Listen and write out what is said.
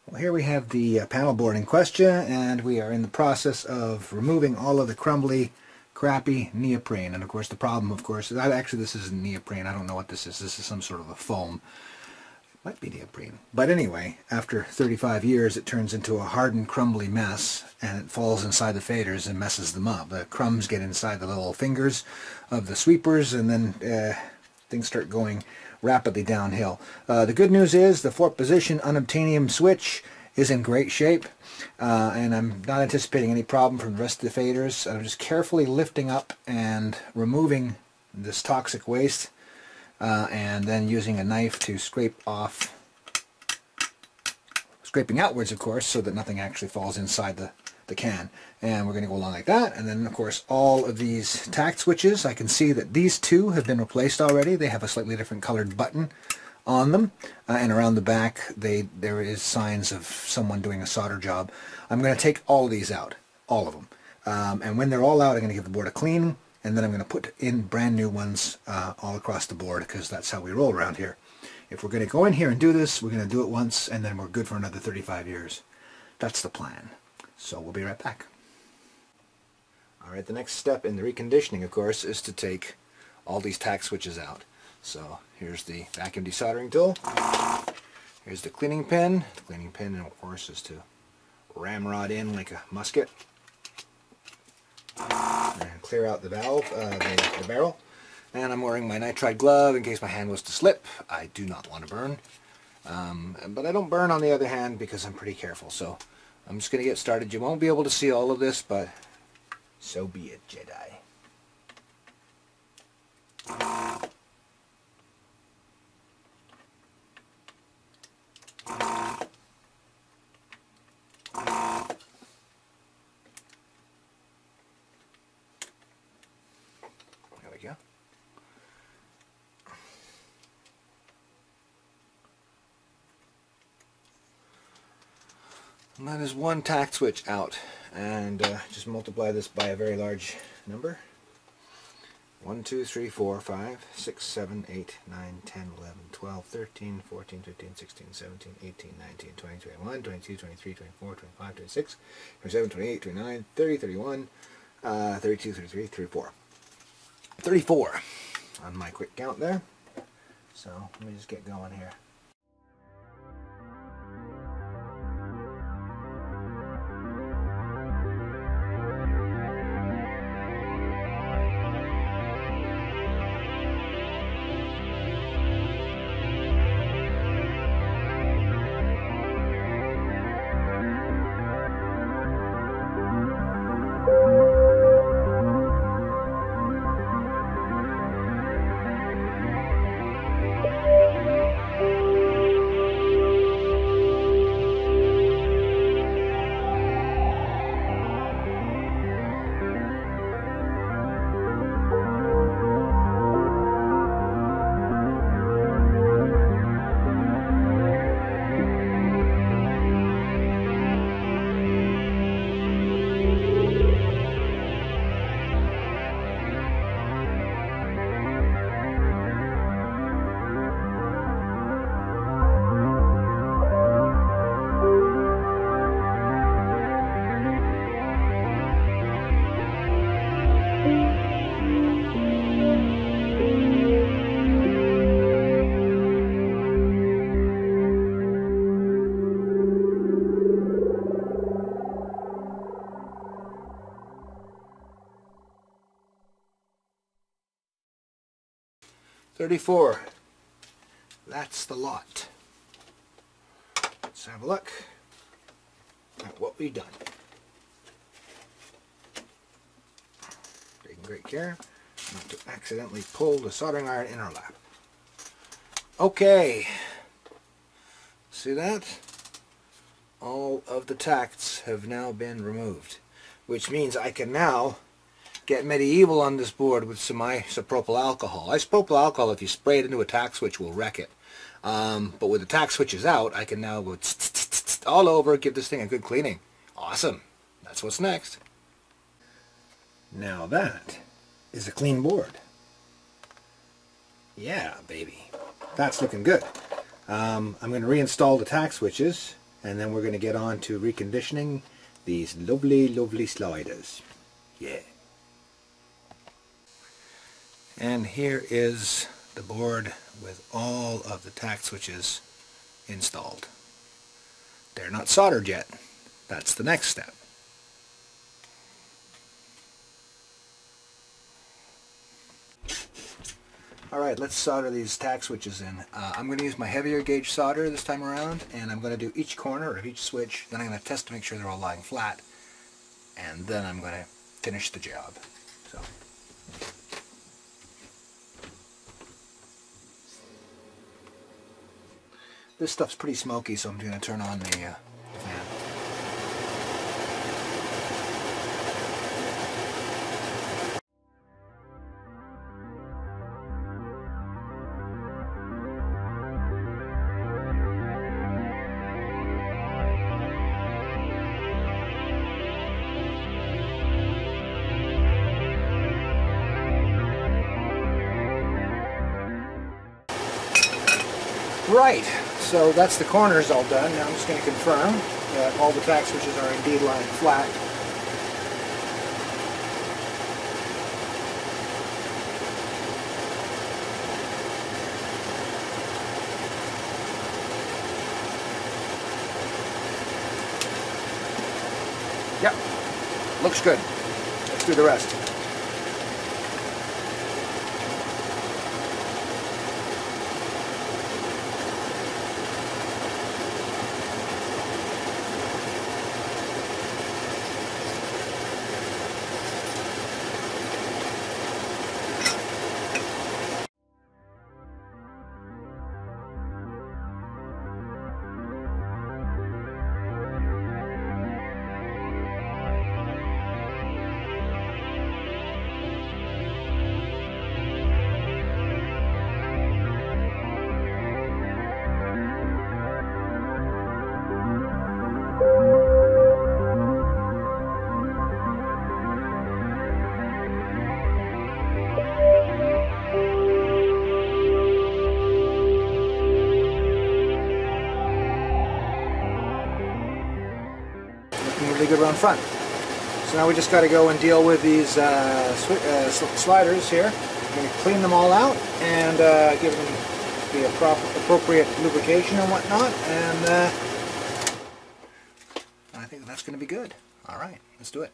Well, here we have the panel board in question, and we are in the process of removing all of the crumbly, crappy neoprene. And of course the problem, of course, is actually this isn't neoprene. I don't know what this is. This is some sort of a foam. It might be neoprene. But anyway, after 35 years it turns into a hardened, crumbly mess, and it falls inside the faders and messes them up. The crumbs get inside the little fingers of the sweepers, and then things start going rapidly downhill. The good news is the 4th position unobtainium switch is in great shape, and I'm not anticipating any problem from the rest of the faders. I'm just carefully lifting up and removing this toxic waste, and then using a knife to scrape off, scraping outwards of course, so that nothing actually falls inside the can. And we're going to go along like that. And then of course all of these tact switches, I can see that these two have been replaced already. They have a slightly different colored button on them, and around the back there is signs of someone doing a solder job. I'm going to take all of these out, all of them, and when they're all out I'm going to give the board a clean, and then I'm going to put in brand new ones all across the board, because that's how we roll around here. If we're going to go in here and do this, we're going to do it once and then we're good for another 35 years. That's the plan. So we'll be right back. Alright, the next step in the reconditioning, of course, is to take all these tact switches out. So here's the vacuum desoldering tool. Here's the cleaning pin. The cleaning pin, of course, is to ramrod in like a musket. And clear out the valve, the barrel. And I'm wearing my nitride glove in case my hand was to slip. I do not want to burn. But I don't burn on the other hand because I'm pretty careful. So I'm just going to get started. You won't be able to see all of this, but so be it, Jedi. There we go. And that is one tact switch out, and just multiply this by a very large number. 1, 2, 3, 4, 5, 6, 7, 8, 9, 10, 11, 12, 13, 14, 15, 16, 17, 18, 19, 20, 21, 22, 23, 24, 25, 26, 27, 28, 29, 30, 31, 32, 33, 34. 34 on my quick count there. So let me just get going here. $34. That's the lot. Let's have a look at what we've done. Taking great care not to accidentally pull the soldering iron in our lap. Okay. See that? All of the tacts have now been removed, which means I can now get medieval on this board with some isopropyl alcohol. Isopropyl alcohol, if you spray it into a tact switch, will wreck it. But with the tact switches out, I can now go all over, give this thing a good cleaning. Awesome. That's what's next. Now that is a clean board. Yeah, baby. That's looking good. I'm going to reinstall the tact switches, and then we're going to get on to reconditioning these lovely, lovely sliders. Yeah. And here is the board with all of the tact switches installed. They're not soldered yet. That's the next step. Alright, let's solder these tact switches in. I'm going to use my heavier gauge solder this time around, and I'm going to do each corner of each switch, then I'm going to test to make sure they're all lying flat, and then I'm going to finish the job. So. This stuff's pretty smoky, so I'm going to turn on the fan. Right, so that's the corners all done. Now I'm just going to confirm that all the tact switches are indeed lying flat. Yep, looks good. Let's do the rest. Really good around front. So now we just got to go and deal with these sliders here. I'm going to clean them all out and give them the appropriate lubrication and whatnot, and I think that's going to be good. Alright, let's do it.